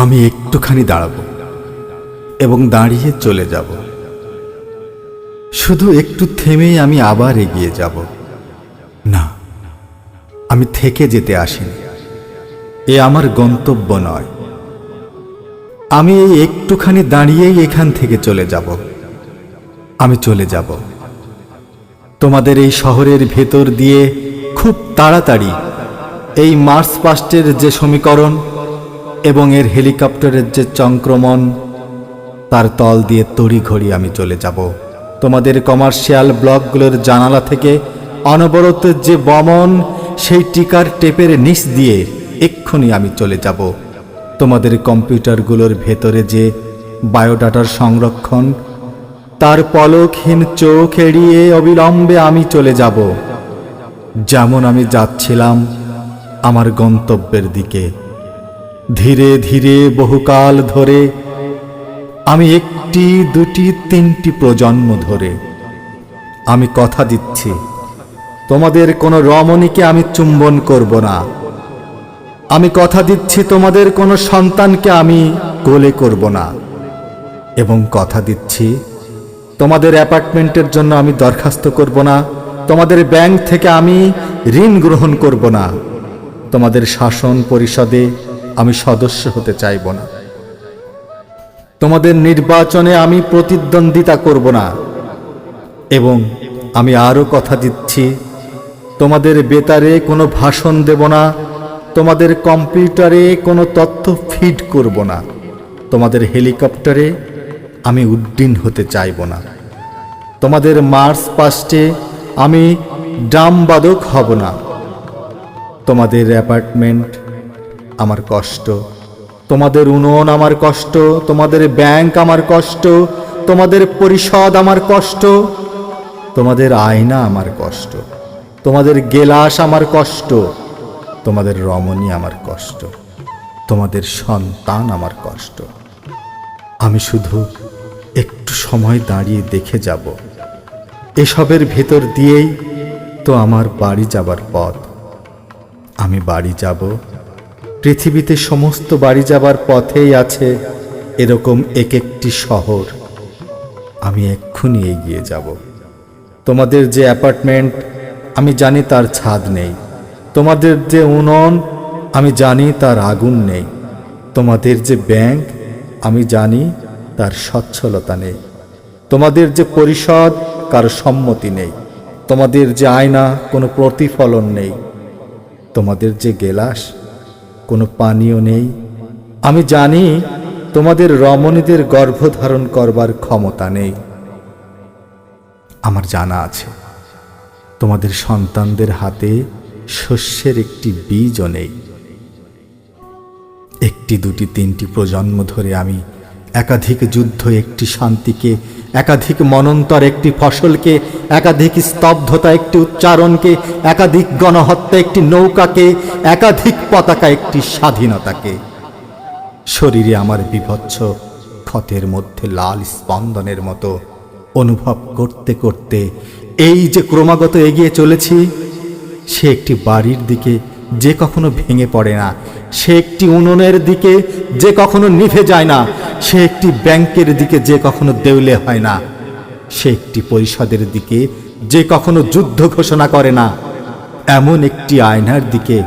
আমি একটুখানি দাঁড়াবো এবং দাঁড়িয়ে চলে যাব। শুধু একটু থেমেই আমি আবার এগিয়ে যাব। না, আমি থেকে যেতে আসিনি। এ আমার গন্তব্য নয়। আমি এই একটুখানি দাঁড়িয়েই এখান থেকে চলে যাব। আমি চলে যাব তোমাদের এই শহরের ভেতর দিয়ে খুব তাড়াতাড়ি। এই মার্স পাস্টের যে সমীকরণ এবং এর হেলিকপ্টারের যে চংক্রমণ, তার তল দিয়ে তড়িঘড়ি আমি চলে যাব। তোমাদের কমার্শিয়াল ব্লকগুলোর জানালা থেকে অনবরত যে বমন, সেই টিকার টেপের নিচ দিয়ে এক্ষুনি আমি চলে যাব। তোমাদের কম্পিউটারগুলোর ভেতরে যে বায়োডাটার সংরক্ষণ, তার পলকহীন চোখ এড়িয়ে অবিলম্বে আমি চলে যাব, যেমন আমি যাচ্ছিলাম আমার গন্তব্যের দিকে। ধীরে ধীরে বহুকাল ধরে, আমি একটি, দুটি, তিনটি প্রজন্ম ধরে। আমি কথা দিচ্ছি, তোমাদের কোনো রমণীকে আমি চুম্বন করব না। আমি কথা দিচ্ছি, তোমাদের কোনো সন্তানকে আমি কোলে করব না। এবং কথা দিচ্ছি, তোমাদের অ্যাপার্টমেন্টের জন্য আমি দরখাস্ত করব না। তোমাদের ব্যাংক থেকে আমি ঋণ গ্রহণ করব না। তোমাদের শাসন পরিষদে আমি সদস্য হতে চাইব না। তোমাদের নির্বাচনে আমি প্রতিদ্বন্দ্বিতা করব না। এবং আমি আরও কথা দিচ্ছি, তোমাদের বেতারে কোনো ভাষণ দেব না। তোমাদের কম্পিউটারে কোনো তথ্য ফিড করব না। তোমাদের হেলিকপ্টারে আমি উড্ডীন হতে চাইব না। তোমাদের মার্স পাস্টে আমি ড্রামবাদক হব না। তোমাদের অ্যাপার্টমেন্ট আমার কষ্ট, তোমাদের উনুন আমার কষ্ট, তোমাদের ব্যাংক আমার কষ্ট, তোমাদের পরিষদ আমার কষ্ট, তোমাদের আয়না আমার কষ্ট, তোমাদের গেলাস আমার কষ্ট, তোমাদের রমণী আমার কষ্ট, তোমাদের সন্তান আমার কষ্ট। আমি শুধু একটু সময় দাঁড়িয়ে দেখে যাব। এসবের ভেতর দিয়েই তো আমার বাড়ি যাবার পথ। আমি বাড়ি যাব। পৃথিবীতে সমস্ত বাড়ি যাবার পথেই আছে এরকম এক একটি শহর। আমি এক্ষুনি এগিয়ে যাব। তোমাদের যে অ্যাপার্টমেন্ট, আমি জানি তার ছাদ নেই। তোমাদের যে উনুন, আমি জানি তার আগুন নেই। তোমাদের যে ব্যাংক, আমি জানি তার সচ্ছলতা নেই। তোমাদের যে পরিষদ, কারো সম্মতি নেই। তোমাদের যে আয়না, কোনো প্রতিফলন নেই। তোমাদের যে গেলাস, কোনো পানীয় নেই। আমি জানি তোমাদের রমণীদের গর্ভধারণ করবার ক্ষমতা নেই। আমার জানা আছে তোমাদের সন্তানদের হাতে শস্যের একটি বীজও নেই। একটি, দুটি, তিনটি প্রজন্ম ধরে আমি একাধিক যুদ্ধ, একটি শান্তিকে, একাধিক মনন্তর, একটি ফসলকে, একাধিক স্তব্ধতা, একটি উচ্চারণকে, একাধিক গণহত্যা, একটি নৌকাকে, একাধিক পতাকা, একটি স্বাধীনতাকে। শরীরে আমার বিভৎস ক্ষতের মধ্যে লাল স্পন্দনের মতো অনুভব করতে করতে এই যে ক্রমাগত এগিয়ে চলেছি, সে একটি বাড়ির দিকে যে কখনো ভেঙে পড়ে না, সে একটি উনুনের দিকে যে কখনো নিভে যায় না, সে একটি ব্যাংকের দিকে যে কখনো দেউলে হয় না, সে একটি পরিষদের দিকে যে কখনো যুদ্ধ ঘোষণা করে না, এমন একটি আয়নার দিকে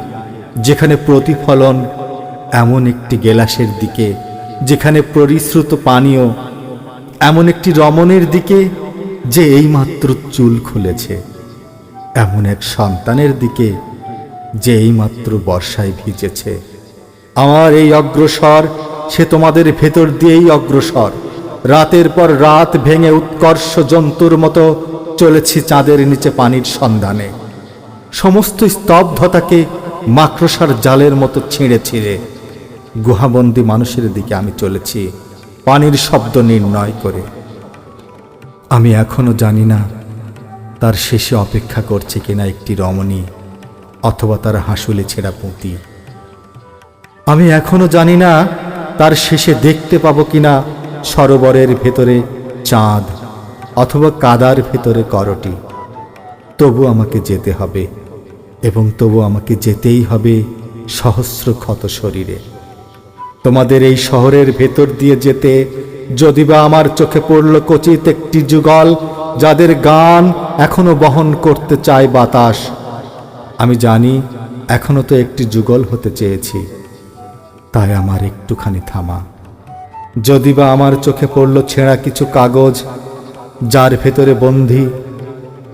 যেখানে প্রতিফলন, এমন একটি গেলাসের দিকে যেখানে পরিশ্রুত পানীয়, এমন একটি রমণের দিকে যে এইমাত্র চুল খুলেছে, এমন এক সন্তানের দিকে যে এইমাত্র বর্ষায় ভিজেছে। আমার এই অগ্রসর, সে তোমাদের ভেতর দিয়েই অগ্রসর। রাতের পর রাত ভেঙে উৎকর্ষ জন্তুর মতো চলেছি চাঁদের নিচে পানির সন্ধানে। সমস্ত স্তব্ধতাকে মাকড়সার জালের মতো ছিঁড়ে ছিঁড়ে গুহাবন্দী মানুষের দিকে আমি চলেছি, পানির শব্দ নির্ণয় করে। আমি এখনো জানি না তার শেষে অপেক্ষা করছে কিনা একটি রমণী অথবা তার হাসুলে ছেঁড়া পুঁতি। আমি এখনো জানি না তার শেষে দেখতে পাবো কিনা সরোবরের ভেতরে চাঁদ অথবা কাদার ভেতরে করটি। তবু আমাকে যেতে হবে, এবং তবু আমাকে যেতেই হবে সহস্র ক্ষত শরীরে। তোমাদের এই শহরের ভেতর দিয়ে যেতে যদিবা আমার চোখে পড়ল কচিত একটি যুগল, যাদের গান এখনো বহন করতে চায় বাতাস। আমি জানি এখনো তো একটি যুগল হতে চেয়েছি, তাই আমার একটুখানি থামা। যদিবা আমার চোখে পড়ল ছেঁড়া কিছু কাগজ, যার ভেতরে বন্দী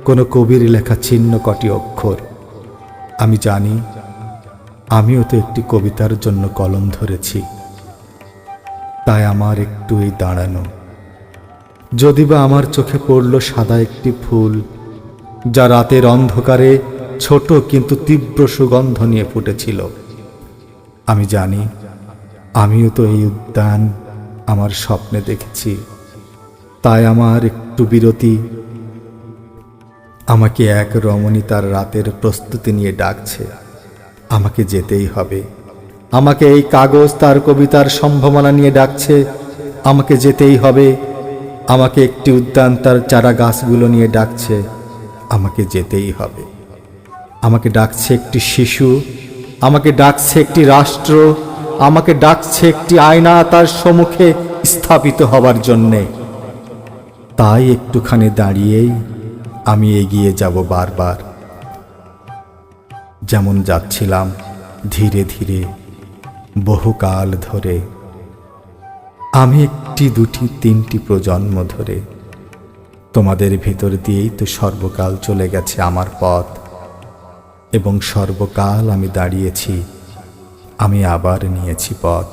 কোনো কবির লেখা ছিন্ন কটি অক্ষর। আমি জানি আমিও তো একটি কবিতার জন্য কলম ধরেছি, তাই আমার একটু এই দাঁড়ানো। যদিবা আমার চোখে পড়ল সাদা একটি ফুল, যা রাতের অন্ধকারে ছোট কিন্তু তীব্র সুগন্ধ নিয়ে ফুটেছিল। আমি জানি আমিও তো এই উদ্যান আমার স্বপ্নে দেখেছি, তাই আমার একটু বিরতি। আমাকে এক রমণী তার রাতের প্রস্তুতি নিয়ে ডাকছে, আমাকে যেতেই হবে। আমাকে এই কাগজ তার কবিতার সম্ভাবনা নিয়ে ডাকছে, আমাকে যেতেই হবে। আমাকে একটি উদ্যান তার চারা গাছগুলো নিয়ে ডাকছে, আমাকে যেতেই হবে। আমাকে ডাকছে একটি শিশু, আমাকে ডাকছে একটি রাষ্ট্র, আমাকে ডাকছে একটি আয়না তার সম্মুখে স্থাপিত হবার জন্যে। তাই একটুখানি দাঁড়িয়েই আমি এগিয়ে যাব বারবার, যেমন যাচ্ছিলাম ধীরে ধীরে বহুকাল ধরে। আমি একটি দুটি তিনটি প্রজন্ম ধরে তোমাদের ভিতর দিয়েই তো সর্বকাল চলে গেছে আমার পথ, এবং সর্বকাল আমি দাঁড়িয়েছি, আমি আবার নিয়েছি পথ।